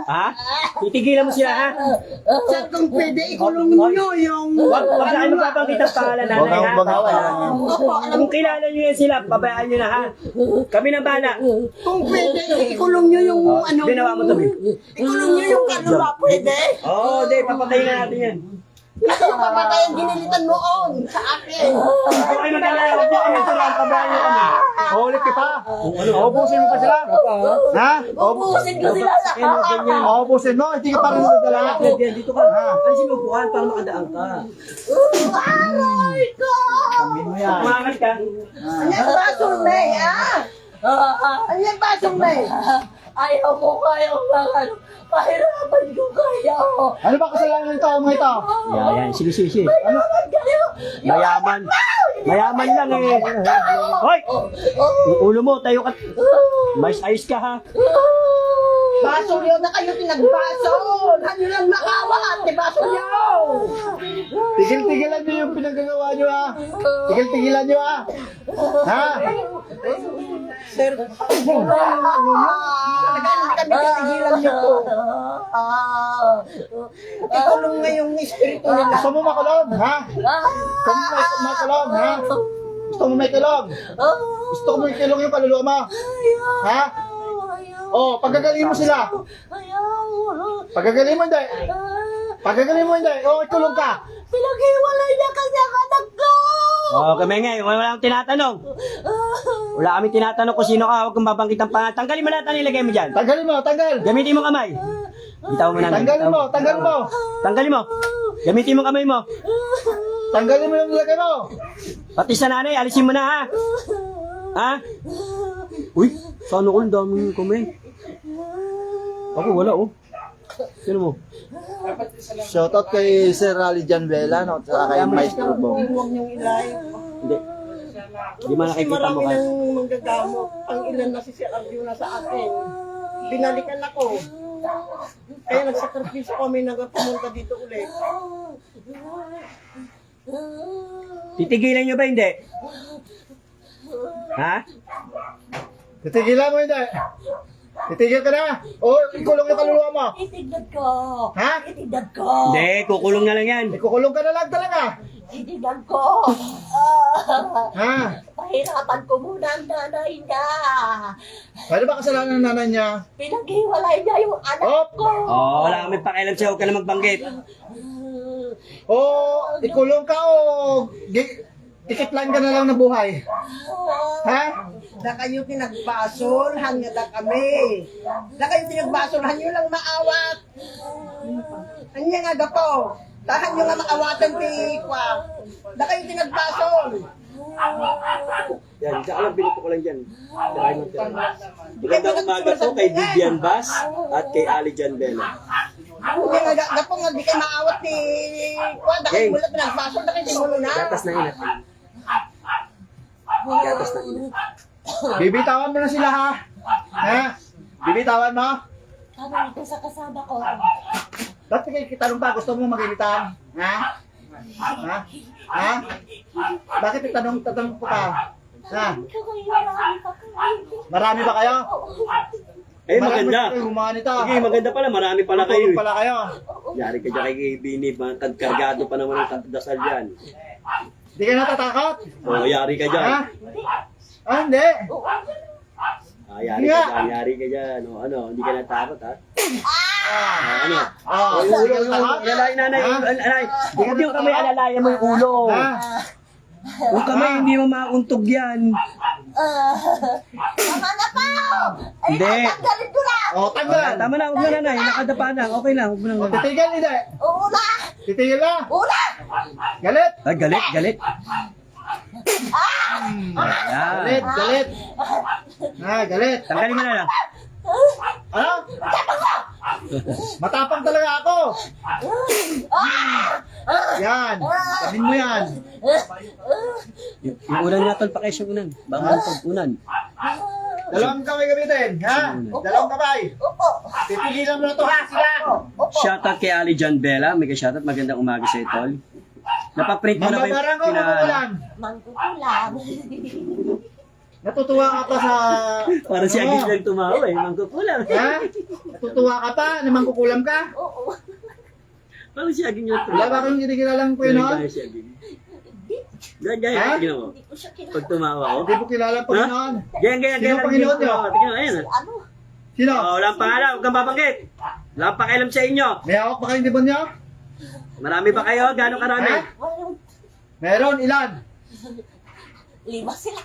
Ha? Titigilan mo sila, ha? Sir, kung pwede, ikulong nyo yung... Wag na kayo magpapanggit ang pangalan, nanay, ha? Bawal, ha? Kung kilala nyo yan sila, pabayaan nyo na, ha? Kami na bala. Kung pwede, ikulong nyo yung ano... Ginawa mo to, Bill. Ikulong nyo yung kaluluwa, pwede? Oo, di, papatayin na natin yan. Kasi papatay ang ginilitan mo on sa akin. Huwag kayo mag-alala, huwag nyo kami tulang, pabayaan nyo kami. Ulit ka pa. Ubusin mo pa sila. Ha? Ubusin ko sila sa Ganyan. Ubusin mo. Hindi ka pa rin nagdala. Yan, dito ka. Alisin mo bukan para makadaan ka. aray ko! Sabihin mo yan. Umangat ka. Anyan basong may, ha? Anyan basong may. Ayaw ko kaya ano, pahirapan ko kaya. Ano ba kasalanan ng tao mo ito? Yan, sige, sige, sige. Pahirapan kayo. Mayaman. Mayaman lang eh. Hoy! Yung ulo mo, tayo ka. Mais ayos ka, ha? Baso nyo na kayo pinagbason. Ano lang makawat, baso nyo. Tigil-tigilan nyo yung pinagagawa nyo ha. Tigil-tigilan nyo ha. Ha? Sir, talagang kami titigilan nyo po. Ikulong nga yung espiritu nila. Gusto mo makulong ha? Gusto mo makulong ha? Gusto mo may kulong? Gusto mo may kulong yung kaluluwa mo? Ha? Oh, pagkagaling mo sila. Pagkagaling mo hindi. Pagkagaling mo hindi. Oh, ikulong ka. Pinaghiwalay niya kasi ang anak ko. Oo, kami nga, wala akong tinatanong. Wala kami tinatanong kung sino ka, huwag kang babanggit ang pangalan. Tanggalin mo lahat ang nilagay mo dyan. Tanggalin mo, tanggal. Gamitin mo kamay. Bitaw mo na. Tanggalin mo, tanggalin mo. Tanggalin mo. Gamitin mo kamay mo. Tanggalin mo yung nilagay mo. Pati sa nanay, alisin mo na, ha? Ha? Uy, sana ko ang daming kamay. Ako, wala, oh. Sino mo? Shoutout kay Sir Rally Jan Vela, no? Saka kay Maestro Bong. Huwag niyong ilay. Hindi. Hindi man Kasi nakikita mo marami ka. nang manggagamot. Ang ilan na si Sir Arjuna sa akin. Binalikan ako. Kaya nagsakripisyo kami na pumunta dito ulit. Titigilan nyo ba hindi? Ha? Titigilan mo hindi. Titigil ka na. O, ikulong yung kaluluwa mo. Itignan ko. Ha? Itignan ko. Hindi, kukulong na lang yan. Ikukulong ka na lang talaga. Itignan ko. Ha? Pahirapan ko muna ang nanay niya. Ano ba kasalanan ng nanay niya? Pinaghiwalay niya yung anak Op! ko. Oo, wala kami pakialam sa'yo, huwag ka na magbanggit. O, ikulong ka o tikitlan ka na lang ng buhay. Ha? Da kayo pinagbasol, hanya da kami. Da kayo pinagbasol, hanyo lang maawat. Hanya nga gapo. Tahan nyo nga maawatan ti Kwa. Da kayo pinagbasol. Yan, tsaka lang binuto ko lang dyan. Magandang umaga po kay Vivian Bass at kay Ali Jan Bella. Hindi nga gapo nga di kayo maawat ti Kwa. Da kayo mula pinagbasol, da kayo simulo na. Gatas na inat. Gatas na inat. Bibitawan mo na sila ha? Ha? Bibitawan mo? Sabi ito sa kasama ko. Ba't kitanong pa? Gusto mo magilitan? Ha? Ha? Ha? Bakit tatanong ko pa? Ha? Marami ba kayo? Eh, maganda. Marami ba nito? Sige, maganda pala. Marami pala kayo. Tulog pala kayo. Yari ka dyan kay Bini. Kargado pa naman ang dasal dyan. Hindi ka natatakot? O, yari ka dyan. Ha? Ah, hindi. Ah, yari ka dyan. O, ano, hindi ka natakot, ha? Ah, ano? Oh, Yung ulo, alalay, nanay. Alay. Huwag yung kamay, alalayan mo yung ulo. Ha? Yung kamay, hindi mo mauntog yan. Tama na pa! Ay, Hindi. tanggalin ko na! Oh, tanggal. Tama na, huwag na, nanay. Nakadapa na. Okay lang, huwag mo Oh, nang titigil, hindi. Una! Titigil na. Una! Galit. Ay, galit, galit. Galit, Yan. galit. Ha, galit. Tanggalin mo na lang. Ano? Matapang talaga ako. Yan. Sabihin mo yan. Yung unan nga, tol, pakis yung unan. Baka tol, unan. Dalawang kamay gamitin. Ha? Dalawang kamay. Opo! Titigilan mo na to ha, sila. Shoutout kay Ali Jan Bella. Mega shoutout. Magandang umaga sa tol. Napaprint mo na ba yung Mambabarang ko, magugulan. Mangkukulam! Natutuwa ka pa sa... Parang si Agis lang tumawa eh. Mangkukulam. Ha? Natutuwa ka pa? Naman kukulam ka? Oo. Parang si Agis yung Wala tumawa. ba kang kinikilalang po yun, Gaya si Agis. Gaya, Ha? tignan mo. Hindi ko siya kilala. Pag tumawa ko. Hindi mo kilala po yun. Gaya. Sino ang Panginoon niyo? Tignan mo, ayan ah. Ano? Sino? Oh, wala pang alam, huwag kang babanggit. Wala pang pakialam sa inyo. May hawak pa kayong demonyo? Marami ba kayo? Gano'ng karami? Ha? Walang Meron, ilan? 5 sila.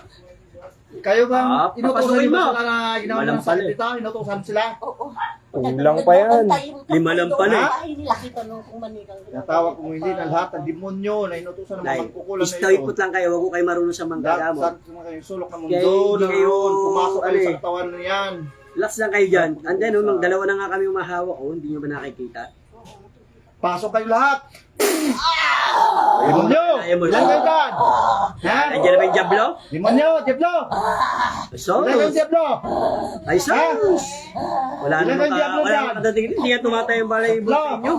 Kayo bang inutusan papasukin niyo ba mo. sila na ginawa Walang ng sakit pala. dito? Inutusan sila? Oo. Kulang pa yan. 5 lang pala eh. Bahay nila kita nung kung manigang. Natawag kung hindi na lahat ng demonyo na inutusan ng mga Nay, magkukulam na istoipot lang kayo, huwag ko kayo marunong sa manggagamot. Saan kayo sulok ng Kaya mundo hindi na kayo, roon, pumasok kayo ano sa eh. katawan na yan. Relax lang kayo dyan. And then, dalawa na nga kami umahawak, hindi nyo ba nakikita? Pasok kayo lahat. Demonyo! Ayaw mo. Ilan kayo dyan? Ha? Andiyan na ba yung Diablo? Demonyo! Diablo! So, Ilan kayo Diablo? ay sus! Wala Ilan naman kayo Diablo wala dyan? naman kadating. Hindi nga tumatay yung balay ibo sa inyo.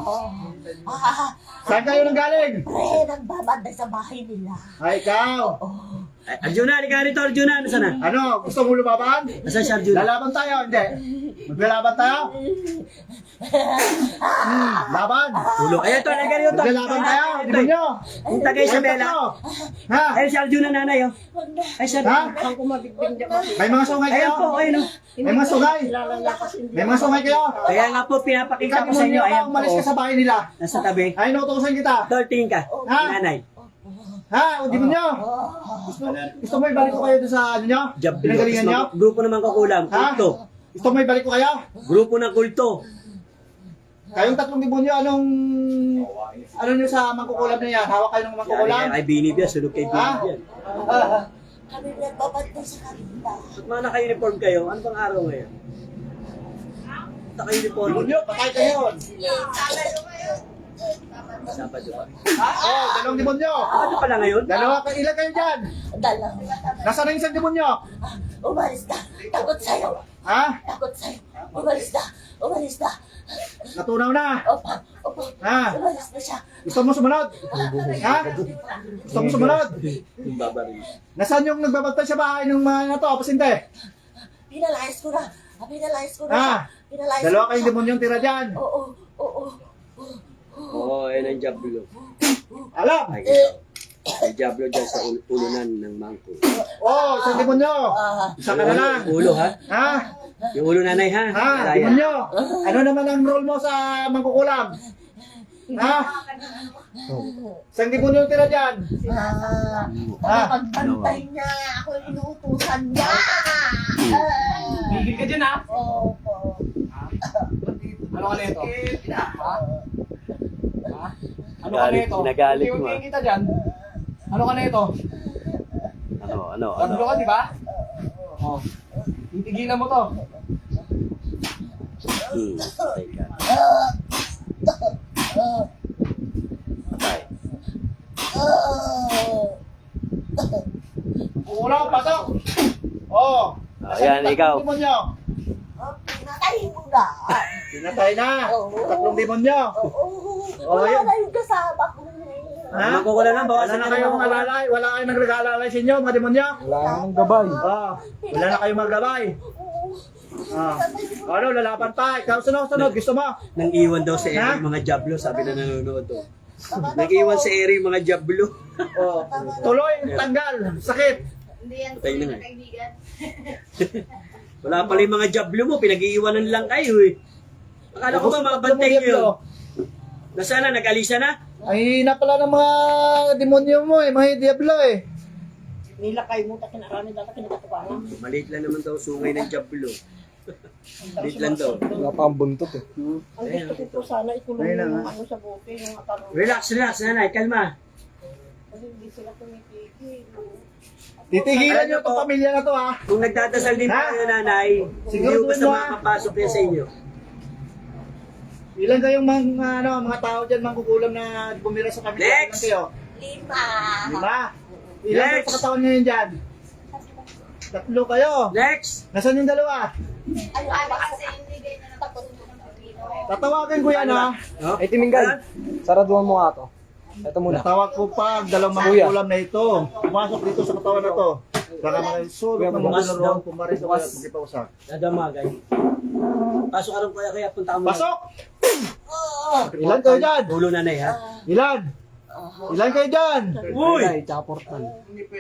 Saan kayo nang galing? Pre, nagbabanda sa bahay nila. Ay, ikaw. Ay, Arjuna, halika rito, Arjuna. Nasaan na? Ano? Gusto mo lumaban? Nasaan si Arjuna? Lalaban tayo, hindi? Maglalaban tayo? Laban! Tulog. Ayan to, halika rito. Maglalaban tayo, demonyo! Yung tagay sa Bela. Ha? Ayun si Arjuna nanay, oh. Ay, sir. Ha? Ang kumabigbing di ba? May mga sungay kayo? Ayan po, ayun, oh. May mga sungay? May mga sungay kayo? Kaya nga po, pinapakita Ikaw, ko sa inyo. demonyo ka, Ayan po, umalis ka oh. sa bahay nila. Nasa tabi. Ay, inutusan kita. Tol, tingin ka. Ha? Nanay. Ha? O, demonyo? Gusto mo ibalik ko kayo doon sa ano nyo? Diablo. Pinagalingan nyo? Grupo naman kukulam. Ha? Kulto. Gusto mo ibalik ko kayo? Grupo ng kulto. Kayong tatlong demonyo, ano nyo sa mangkukulam na yan? Hawak kayo ng mangkukulam? Ay, binib yan. Sunog kay Ha? binib yan. Kami nagbabanda sa kanila. Ba't mga naka-uniform kayo? Ano bang araw ngayon? Naka-uniform. Demonyo, patay kayo! Sabado pa. Oh, dalawang demonyo! Ano pala ngayon? Ilan kayo dyan? Dalawa. Nasaan ang isang demonyo? Umalis na. Takot sa'yo. Ha? Takot sa'yo. Umalis na. Umalis na. Natunaw na! Opa. Opa. Ha? Umalis na siya. Gusto mo sumunod? Ha? Gusto mo sumunod? Yung babaril. Nasaan yung nagbabantay sa bahay ng mga na to, pasinte? Pinalayas ko na. Pinalayas ko na Ha? siya. Pinalayas ko Dalawa na kayong siya. demonyong tira dyan. Oo. Oo. Oo, ayun ang Diablo. Alam! Ay, ikaw. May Diablo dyan sa ulunan ng mangko. Oh, isang demonyo! Isa ka na lang! Ulo, ha? Ha? Yung ulo nanay, ha? Ha? Malaya. Demonyo! Ano naman ang role mo sa mangkukulam? Ha? Isang demonyo tira dyan. Ha? Pagbantay niya. Ako inuutusan niya. Gigil ka dyan, ha? Opo. Ano ka nito? Ano ka Galit, nito? ginagalit mo, Unti-unti kita dyan. Ano ka nito? Ano? Tatlo ka, di ba? Oh. Titigilan mo to. Teka. Patay. Kukulang, pasok! Oh! Ayan, ikaw. Demonyo! Pinatay mo na. Pinatay na! Oo. Tatlong demonyo! Oo. Oh, Wala yun. na yung kasama ko. Ha? Mangkukulam lang, Wala bawasan na na kayong alalay? Wala kayong nagregalalay sa inyo, mga demonyo? Wala nang gabay. Oh, wala na kayong magabay. Ah. Ano, lalaban pa. Ikaw sunod. Gusto mo? Nang iwan daw sa Ha? Eri mga Diablo, sabi na nanonood to. Nag-iwan sa Eri mga Diablo. Oh. Tuloy, tanggal. Sakit. Patay na nga. Wala pala yung mga Diablo mo, pinag-iiwanan lang kayo eh. Akala ko ba mga bantay nyo yun? Nasaan na? Nag-alisa na? Ay, hina pala ng mga demonyo mo eh. Mga diablo eh. Nilakay mo, takinarami data kinakatupanan. Maliit lang naman daw sungay ng Diablo. Maliit lang daw. Wala pa ang buntot eh. Ang gusto ko po sana ikulong Ayun na yung nga. ano sa bote, yung matarong. Relax, nanay, kalma. Kasi hindi sila tumitigil. Titigilan nyo itong pamilya na to ha. Kung nagdadasal din po Ha? kayo, nanay, hindi Siguro ko basta doon na. makapasok yan sa inyo. Ilan kayong mga tao dyan mangkukulam na bumira sa pamilya? Next! Ilan kayo? 5. 5. Ilan kayo Next! sa katawan ngayon dyan? 3 kayo. Next! Nasaan yung dalawa? Ay, kasi hindi ganyan natapos. Tatawagan ko yan ha. Oh? Ay, Timingay. Saraduhan mo nga to. Ito muna. Natawag ko pa ang dalawang Kuya. mangkukulam na ito. Pumasok dito sa katawan na to. Baka mga sulok Kuya, na bukas mga daw. ron, pumarin sa Bukas. kaya, magkipausak. Nadamagay. Pasok ka rin kaya punta ka muna. Pasok! Ilan kayo dyan? Tulo nanay ha. Ilan? Ilan kayo dyan? Uy!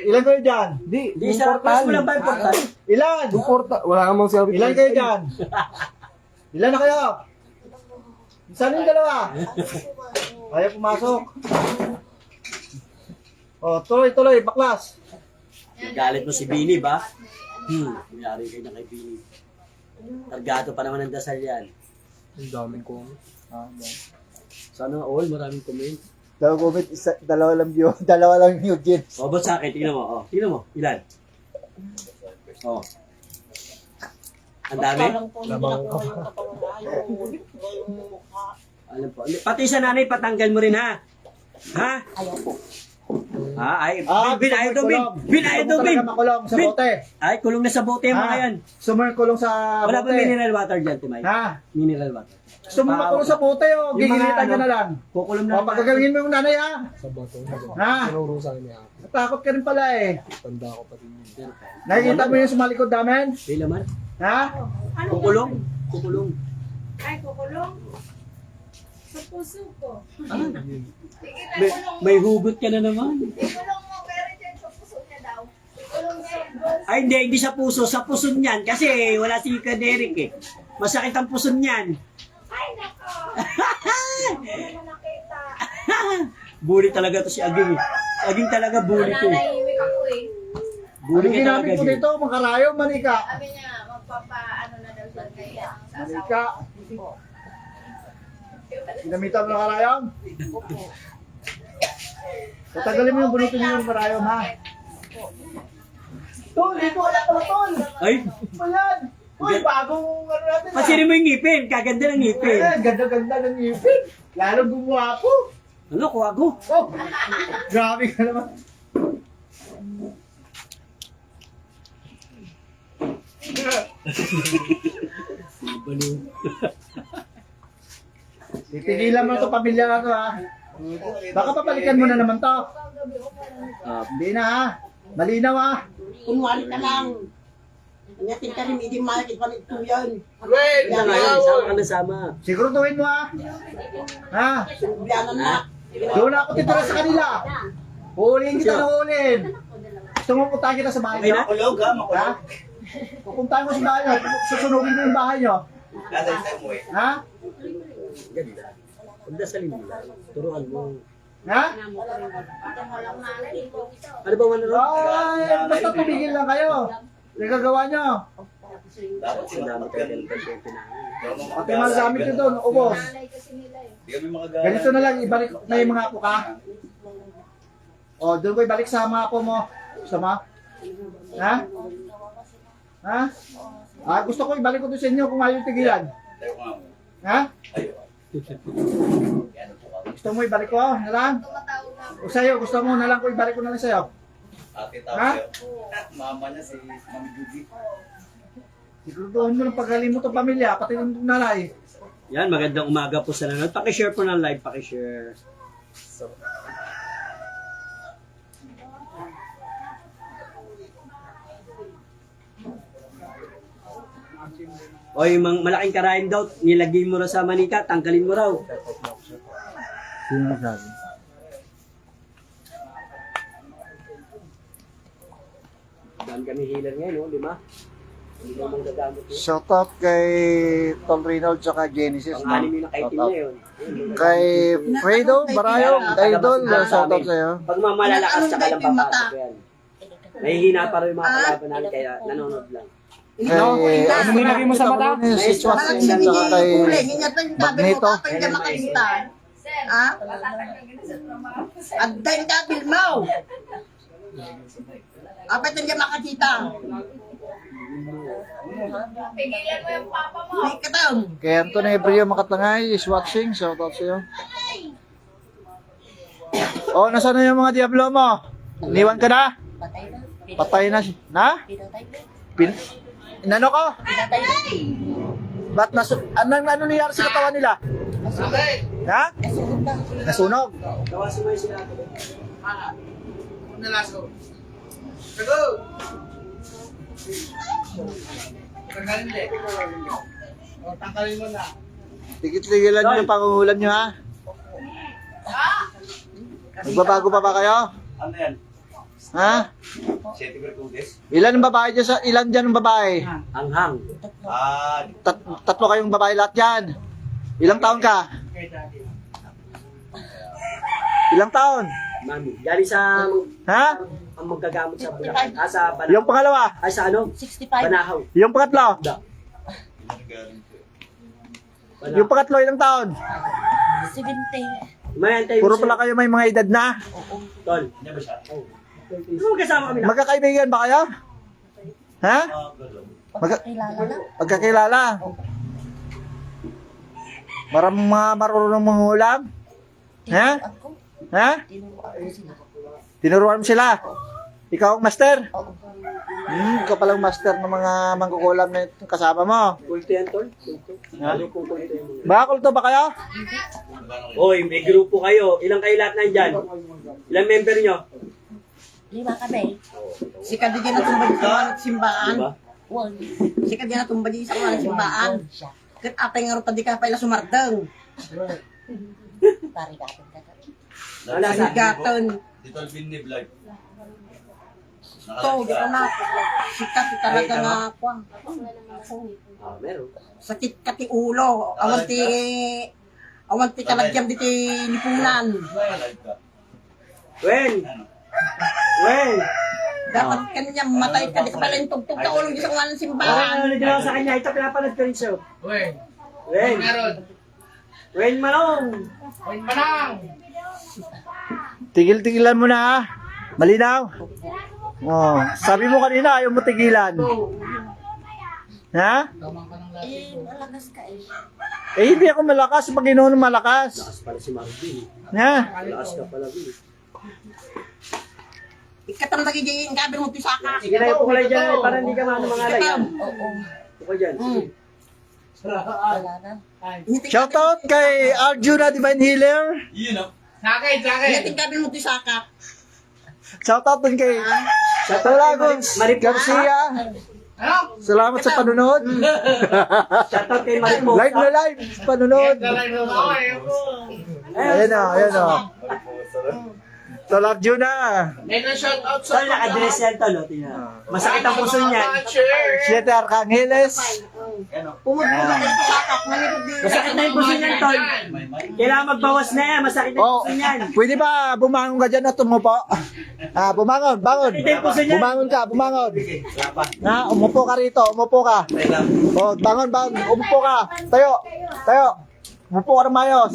Ilan kayo dyan? Di isa pas mo lang ba yung portal? Ilan? Wala kang mga service. Ilan kayo dyan? Ilan na kayo? Saan yung dalawa? Kaya pumasok. O, tuloy, baklas. Galit mo si Bini ba? Mayari kayo na kay Bini. Targado pa naman ang dasal yan. Ang daming ko. Sana all, maraming comment. Dalawa lang view, dalawa lang view, Jens. O, ba't sa akin? Tingnan mo. O, tingnan mo. Ilan? O. Ang dami? Alam po. Pati sa nanay, patanggal mo rin ha? Ha? Ayaw po. Bin, ayaw daw, Bin. Bin, ayaw daw, Bin. Makulong sa Bin. bote. Ay, kulong na sa bote yung mga yan. Sumakulong sa Wala ba bote. mineral water dyan, Timay? Ha? Mineral water. Gusto mo makulong sa bote o Yung mga gigilitan ka ano, na lang? Kukulong na O, pagkagalingin mo yung nanay ha? Sa bato. Ha? Tinuro sa akin niya. Natakot ka rin pala eh. Tanda ko pati yun. Nakikita mo yung sumalikod namin? May laman? Ha? Kukulong? Kukulong. Ay, kukulong. Sa puso ko. May hugot ka na naman. Ikulong mo, pero dyan sa puso niya daw. Ikulong sa puso. Ay, hindi sa puso. Sa puso niyan. Kasi wala si Derek eh. Masakit ang puso niyan. Ay, nako. Hindi mo nakita. Bully talaga to si Aging eh. Si Aging talaga bully to eh. Nanahimik ako eh. Bully Ano ka talaga, ginamit ko Aging. dito? Makarayo, manika. Sabi niya, magpapaano na daw siya kaya sa asawa. Manika. Ginamitan mo ng karayom? Tatagalin mo yung bunutin niyo yung karayom ha? Tol, dito wala ka tol! Ay, Ayan! Uy, bagong ano natin ha? pasiri mo yung ngipin. Kaganda ng ngipin. Ayan, ganda-ganda ng ngipin. Lalong gumawa ko. Ano, kuha ko. Oh, grabe ka naman. Baliw. Titigilan mo to pamilya na to ha. Baka papalikan mo na naman to. Hindi na ha. Malinaw ha. Kunwari ka lang. Anyatin ka rin, hindi makikit pa nito yan. Wait! Isa nga yun, sama ka na sama. Siguraduhin mo ha. Ha? Sinabihanan na. Doon na ako titira sa kanila. Huliin kita na huliin. Gusto mo puntahan kita sa bahay Okay nyo? na? Makulog ha, Ha? Pupuntahan ko sa bahay nyo. Susunugin ko yung bahay nyo. Ha? Ganda. Pagdasalin mo lang. Turuan mo. Ha? Ano ba man Ay, basta tumigil lang kayo. Nagagawa nyo. Ang dami talaga ng pasyente namin. Pati mga gamit nyo doon, ubos. Ganito na lang, ibalik na yung mga apo ka. O, doon ko ibalik sa mga apo mo. Gusto mo? Ha? Ha? Ah, gusto ko ibalik ko doon sa inyo kung ayaw tigilan. Ha? Gusto mo ibalik ko na lang? O sa'yo, gusto mo na lang ko ibalik ko na lang sa'yo? Ha? Mama niya si Mami Judy. Siguraduhin mo ng pagaling mo itong pamilya, pati ng nanay. Yan, magandang umaga po sa nanonood. Pakishare po ng live, pakishare. O yung malaking karayom daw, nilagay mo raw sa manika, tanggalin mo raw. Sino sabi? Dami kami healer ngayon, no? Lima? Hindi mo mong gagamit yun. Shout out kay Tom Reynolds at Genesis. Pang-anim yung nakaitim niya yun. Kay Fredo Barayong, idol, shout out sa'yo. Pag mamalalakas Ano sa na yung mata? kalampapasok yan. Nahihina pa rin yung mga kalaban namin, kaya nanonood lang. Kay, Ano mo nilagay mo sa mata? Si Chwas, Parang at sabi saka niya, kay kuling, ingat lang yung sabi mo, Magneto. kapag hindi makakita. Ha? Agday ka, Bilmao. Kapag hindi makakita. Pigilan mo yung papa mo. May katang. kay Anthony Ebrio Makatangay is watching, shout out sa'yo. Oh, nasaan na yung mga Diablo mo? Iniwan ka na? Patay na. Patay na. Na? Pinatay na. Inano ko? Pinatay na. Ba't ano nangyari sa katawan nila? Ha? Nasunog. Kawasin mo yung sinabi. Tanggalin mo na. Tigit-tigilan nyo yung pangungulam nyo, ha? Magbabago pa ba kayo? Ano yan? Ha? Seti Bertudes? Ilan ang babae dyan ilan dyan ang babae? Anghang. Ah, Tatlo kayong babae lahat dyan. Ilang taon ka? Ilang taon? Mami. Galing sa Ha? ang maggagamot sa Bulacan. Sa Banahaw. Yung pangalawa? Ay, sa ano? 65. Banahaw. Yung pangatlo? Yung pangatlo, ilang taon? 70. May antay Puro pala kayo may mga edad na. Tol. hindi ba siya? Ano kasama kami na? Magkakaibigan ba kayo? Ha? Kilala na. Magkakilala? Maraming mga marunong mangulam? Ha? Ako. Ha? Tinuruan ko sila. Tinuruan mo sila? Ikaw ang master? Oo. Ikaw palang master ng mga mangkukulam na kasama mo. Kulto yan, Tol. Ha? Ano kung kulto yan? Baka kulto ba kayo? Hoy, may grupo kayo. Ilang kayo lahat nandyan? Ilang member nyo? 5 kami. Si Kadigyan na tumba di sa mga simbaan. Diba? 1. Si Kadigyan na tumba di sa mga simbaan. Siya. Kat atay nga rin pa di ka pa ila sumardeng. Pari dapat ka. Wala sa. Gaton. Dito Alvin ni Vlog. To, di ka na. Sikat talaga nga ako. Ah, meron. Sakit kati ulo. Awan ti kalagyam di ti lipunan. Alive ka. Wen! Wen! Dapat kanya matay ka di ka pala yung tugtog ka ulo di sa mga Parang simbahan. ano ginawa sa kanya? Ito pinapanood ko rin siya. Wen! Wen Manong! Tigil-tigilan mo na, ha? Malinaw? Oh, sabi mo kanina ayaw mo tigilan. Ha? Malakas ka eh. Eh hindi ako malakas, Panginoon ang malakas. Lakas pala si Marvin. Ha? Lakas ka pala, Vin. Ikatang lagi diyan gabi mo pisaka. Sige na, upo ka lang dyan. Para hindi ka maano mga alay. Ikatam. Oo. Upo ka dyan. Sige. Wala na. Shoutout kay Arjuna Divine Healer. Yun ah. Iyating gabi mo pisaka. Shoutout din kay Talagos Garcia. Salamat sa panunod. Shoutout kay Marimo. Live na live panunod. Ayan o, ayan o. Tol Arjuna. Tol, naka-dress yan, Tol. oh, tingnan. Masakit ang puso niyan. Siete Arcangeles. Pumudpud ka pisaka. Manirod di. Masakit na yung puso niyan, Tol. Kailangan magbawas na yan. Masakit na yung Oh, puso niyan. pwede ba bumangon ka dyan at tumupo? Ah, bumangon, bangon. Bumangon ka, bumangon. Na, umupo ka rito, umupo ka. Oh, bangon, bangon, umupo ka. Tayo, tayo. Umupo ka ng mayos.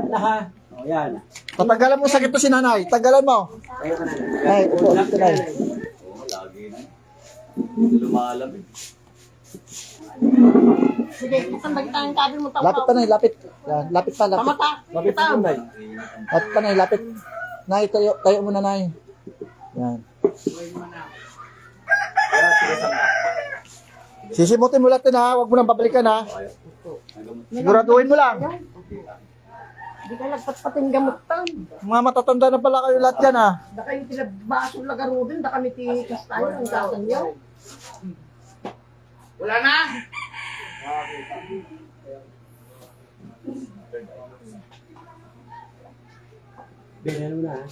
Na ha. O, yan. Tatanggalan mo sakit to si nanay. Tanggalan mo. Tayo ka na. Ay, upo, dito na. Oo, lagi na. Lumalamig. Sige, ikatang lagi tayong gabi mo tawa. Lapit pa na, lapit. Yan, lapit pa, lapit. Pamata. Mabit na naman. Lapit pa na, lapit. Nay, tayo, tayo muna, nay. Yan. Sisimutin mo lahat yun, ha. Huwag mo nang babalikan, ha. Siguraduhin mo lang. Di ka nagpatpating gamutan. Mga matatanda na pala kayo lahat yan, ha. Da kayo tinagbaso lagaro din. Da kami ti kastayo. Ang gasan niyo. Bilhan mo na ha.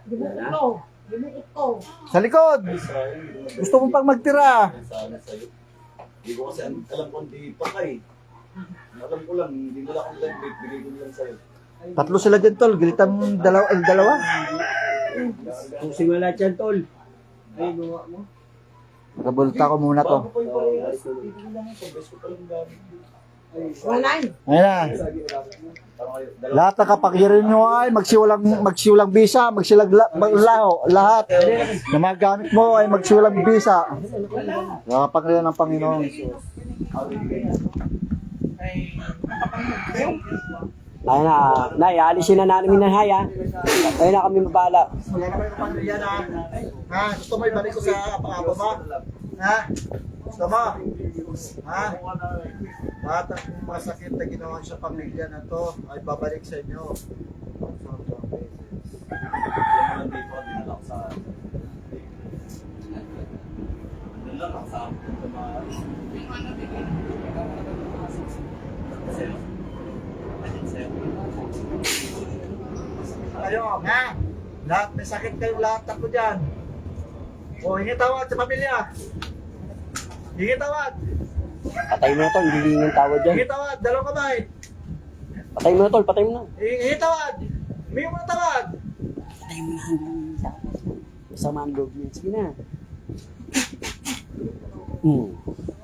Ito. Ito. Sa likod. Gusto mo pang magtira. Sana sa'yo. Hindi ko kasi alam kung di pa kay. Alam ko lang, hindi mo lang akong lang, bigay ko lang sa'yo. Tatlo sila dyan, tol. Gilitan dalawa. Kung simula dyan, Tol. Ay, gawa mo. Kabulta ko muna to. Bago pa yung parehas, bigay ko lang ito. Best ko pa lang gamit. Walay. Ayan na. Lahat ng kapagirin nyo ay magsiwalang bisa, maglaho, lahat na mga gamit mo ay magsiwalang bisa. Kapagirin ng Panginoon. Ay na, Nay, alisin na namin na haya. Ayun na kami mabala. Wala naman yung pamilya na, ha? Gusto mo ibalik ko sa pangabo mo? Ha? Gusto mo? Ha? Lahat ng masakit na ginawa sa pamilya na to ay babalik sa inyo. Hindi po, dinala ko sa... Dinala ko sa mga... Sa'yo. Ayun, sa'yo. Kayo, ha? Lahat, may sakit kayo lahat ako dyan. O, hingi tawad sa pamilya. Hingi tawad. Patay mo na tol, hindi yung tawad dyan. Hingi tawad, dalawang kamay. Patay mo na tol, patay mo na. Hingi tawad. Hingi mo na tawad. Patay mo na, hindi yung tawad. Masama ang loob niya. Sige na.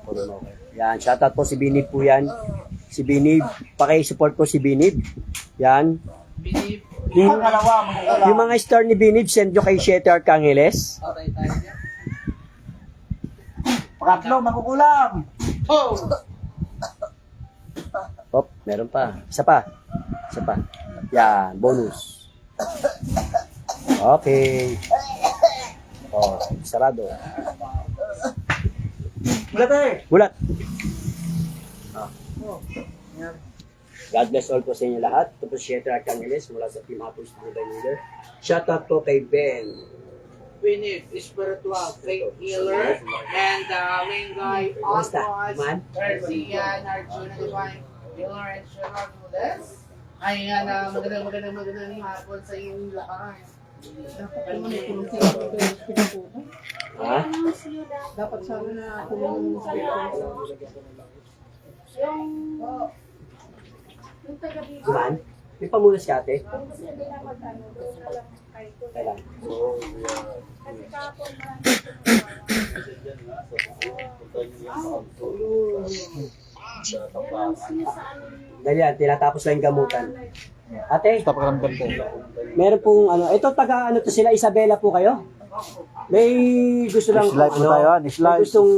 Okay. Yan, shoutout po si Binib po yan. Si Binib, paki-support po si Binib. Yan. Yung, yung mga star ni Binib, send nyo kay Shete Arcangeles. Pangatlo, makukulang. Hop, meron pa. Isa pa. Isa pa. Yan, bonus. Okay. Oh, sarado. Bulat eh. Bulat. God bless all po sa inyo lahat. Ito po si Shete Arcangeles mula sa Team Hapos Buday Leader. Shoutout po kay Ben. We need spiritual faith healer and main guy Basta, Oswald man. Garcia, Arjuna Divine Healer and Sherrod Mudes. Ayan, magandang hapon sa inyong lahat. Ha? Dapat sana na tulong sa Yung taga-bigo, Man? May pamunas ka ate? kung gusto nila magkano, doon na lang kayo. Kailan? Kasi kahapon marami Dahil yan, tinatapos lang yung gamutan. Ate, meron pong ano, ito taga ano to sila, Isabela po kayo? May gusto lang Is live po tayo, is may live. gustong